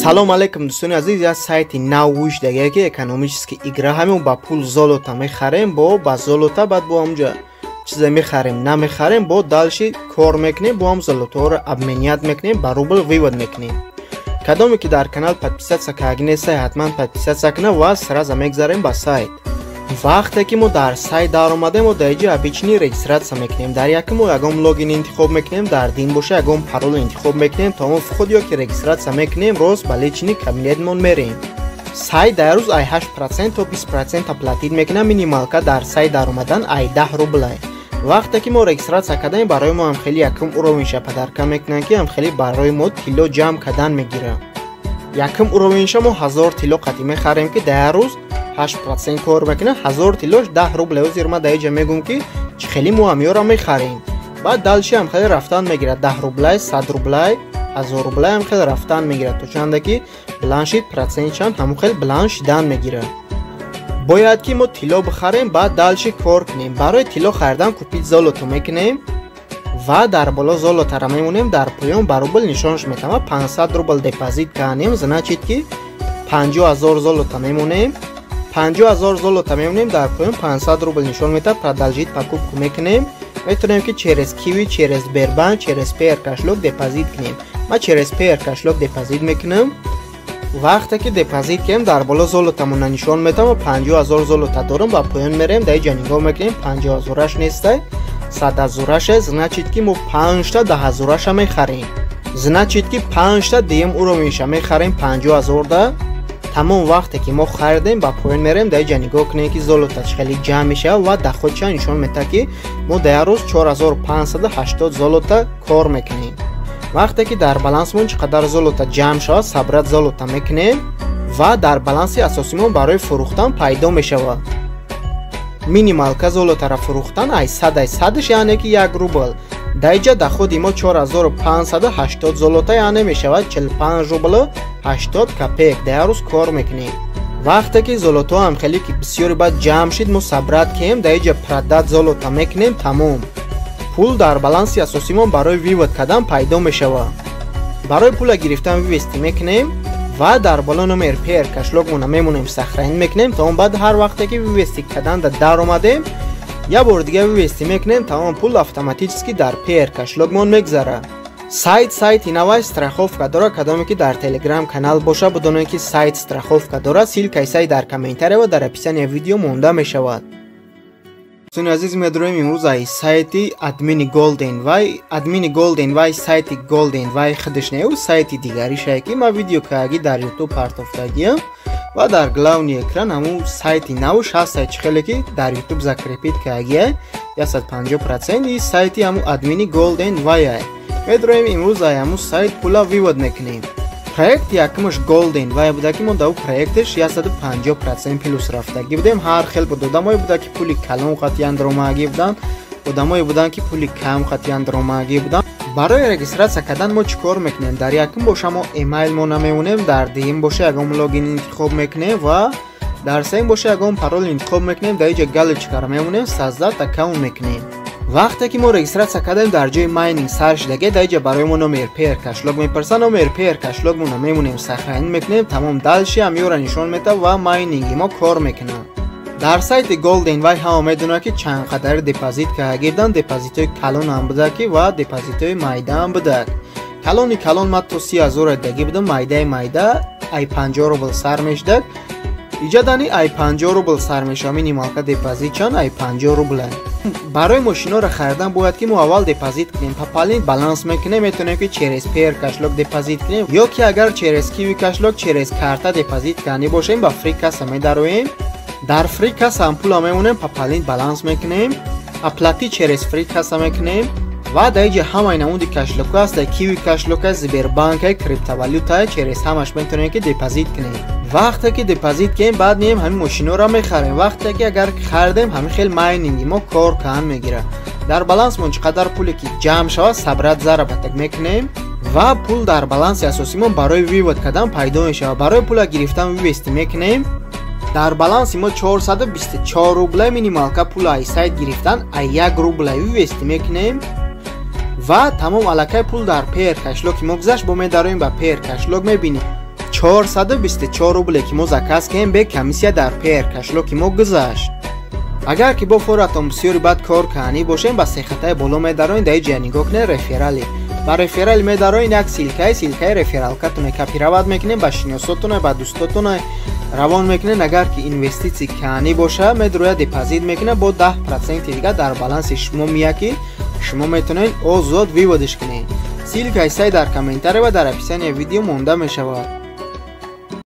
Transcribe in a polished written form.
салом алейкум дӯстони азиз, як сайти нав вуҷ дага ки экономически игра ҳамин ба пул золота мехарем, бо ба золота баъд бо ҳамҷа чиза мехарем намехарем, бо далши кор мекунем, бо ҳам золотаҳоро обменят мекунем, ба рубл вывод мекунем. кадоме ки дар канал подписатсия карда нестед, ҳатман подписатсия кунед ва сразу мегзарем ба сайт. вақте ки мо дар сайт даромадем, мо дар инҷа обични регистратсия мекунем. дар якум мо ягон логин интихоб мекунем, дар дин боша ягон парол интихоб мекунем. то мо худ ё ки регистратсия мекунем, рост ба лични кабинетмон мерем. сайт дар рӯз ай 8% то 20% оплатид мекуна. минималка дар сайт даромадан ай 10 рубл. вақте ки мо регистратсия кардем, барои мо ҳамхели якум уровенша падарка мекунанд ки ҳамхели барои мо тилло ҷамъ кардан мегирад. якум уровенша мо 1000 тилло қатъӣ мехарем ки дар рӯз 8% кор мекунад. 1000 тиллош 10 рубл. ҳозир ма дар инҷа мегӯм ки чӣ хели мо ҳамёро мехарем. баъд далши ҳамхели рафтан мегирад. 10 рубл, 100 рубл, 1000 рубл ҳамхели рафтан мегирад. то чанда ки баланд шид процентшан ҳамон хел баланд шидан мегирад. бояд ки мо тилло бихарем, баъд далши кор кунем. барои тилло харидан купить золото мекунем ва дар боло золотаро мемонем. дар поён ба рубл нишонш метавонам. 500 рубл депозит кардем, значит ки 50000 золото мемонем. 50000 золото мемонем, дар поён 500 рубл нишон метавад. продолжить покупку мекунем. метавонем ки через киви, через сбербанк, через пр кашлок депозит кунем. ма через пр кашлок депозит мекунам. вақте ки депозит кунем, дар боло золотамона нишон метавонам. 50000 золото дорам, ба поён мерем. дар инҷа нигоҳ мекунем, 50000аш неста, 100000аш. значит ки мо 5 та 10000аша мехарем. значит ки 5 та дуюм уровенша мехарем 50000 да. тамом вақте ки мо харидем, ба поён мерем. дар инҷа нигоҳ кунем ки золото чӣ хели ҷамъ мешавад ва дар худша нишон метавад ки мо дар рӯз 4580 золото кор мекунем. вақте ки дар балансмон чӣ қадар золото ҷамъ шавад, сабрат золото мекунем ва дар баланси асосимон барои фурӯхтан пайдо мешавад. минималка золотаро фурӯхтан ай 100 яъне ки 1 рубл. дар инҷа дар худи мо 4580 золото яъне мешавад 45 рубл 80 копеек. дар рӯз кор мекунем. вақте ки золото ҳамхели ки бисёри баъд ҷамъ шид, мо сабрат кунем. дар инҷа продат золото мекунем. тамом. пул дар баланси асосимон барои вивод кардан пайдо мешавад. барои пула гирифтан вивести мекунем ва дар боло номер пр кашлогмона мемонем, сохранить мекунем. то он баъд ҳар вақте ки вивести карданда даромадем, як бор дига вивести мекунем. тамом пул автоматически дар пр кашлогмон мегзарад. сайти навай страховка дорад. кадоме ки дар телеграм канал боша, бидонед ки сайт страховка дорад. силкаи сайт дар комментария ва дар описанияи видео монда мешавад. дӯстони азиз, медорем имрӯз ай сайти админи Golden Way, сайти Golden Way худаш не сайти дигариша ки ма видео кардаги дар YouTube партофтагиам ва дар главни экран ҳамун сайти навш ҳаст. чӣ хеле ки дар YouTube закрепит кардагия 150% и сайти ҳамун админи Golden Way. медорем имрӯз ай ҳамун сайт пула вивод мекунем. проект якумаш Golden Way буда ки мо дар проекташ 150% плюс рафтаги будем. ҳар хел буд. одамое буда ки пули калон қатъиян даромадаги буданд, одамое буданд ки пули кам қатъиян даромадаги буданд. барои регистратсия кардан мо чӣ кор мекунем? дар якум боша мо эмейлмона мемонем, дар дуюм боша ягон логин интихоб мекунем ва дар сеюм боша ягон парол интихоб мекунем. дар инҷа галочкаро мемонем, созdat аккаунт мекунем. вақте ки мо регистратсия кардем, дар ҷои майнинг сар шидаги дар инҷа барои мо номер пр кашлог мепарса. номер пр кашлогмона мемонем, сохранить мекунем. тамом далши ҳамёро нишон метавад ва майнинги мо кор мекунад. дар сайти Golden Way ҳама медонад ки чанд қадари депозит кардаги буданд. депозитҳои калон ҳам будак ва депозитҳои майда ҳам будак. калон ма то 30000 даги будам. майда ай 50 рубл сар мешудак. иҷадани ай 50 рубл сар мешава. минималка депозит чанд ай 50 рубл. барои мошиноро харидан бояд ки мо аввал депозит кунем. папалин баланс мекунем. метавонем ки через пр кашлок депозит кунем ё ки агар через киви кашлок, через карта депозит карда бошем, ба фри касса медароем. дар фри касса ҳам пула мемонем. папалин баланс мекунем. оплати через фри касса мекунем ва дар инҷа ҳамаи намуди кашлока аст. дар киви кашлока, сбербанка, криптовалюта, через ҳамаш метавонем ки депозит кунем. вақте ки депозит кунем, баъд меем ҳамин мошиноро мехарем. вақте ки агар харидем, ҳамин хел майнинги мо кор кардан мегирад. дар балансмон чӣ қадар пуле ки ҷамъ шавад, сабрат заработок мекунем ва пул дар баланси асосимон барои вивод кардан пайдо мешавад. барои пула гирифтан вивести мекунем. дар баланси мо 424 рубл минималка пула ай сайт гирифтан ай 1 рубл вивести мекунем ва тамом аллакай пул дар пр кашлоки мо гузашт. бо медароем ба пр кашлок мебинем 424 рубле ки мо заказ кардем бе комиссия дар пер кашло ки мо гузашт. агар ки бо форратон бисёри бад кор кардӣ бошем ба сехатаи боло медароин дар ҷа нигоҳ кунед реферали ба реферал медароин як силкаи рефералкатуне копироват мекунем ба шиносотуне ба дӯстотуне равон мекунем. агар ки инвеститсия кани боша медроя депозит мекунем бо 10% дига дар баланси шумо меяд ки шумо метавонед озод виводиш кунед. силкаи сай дар комментария ва дар описание видео монда мешавад.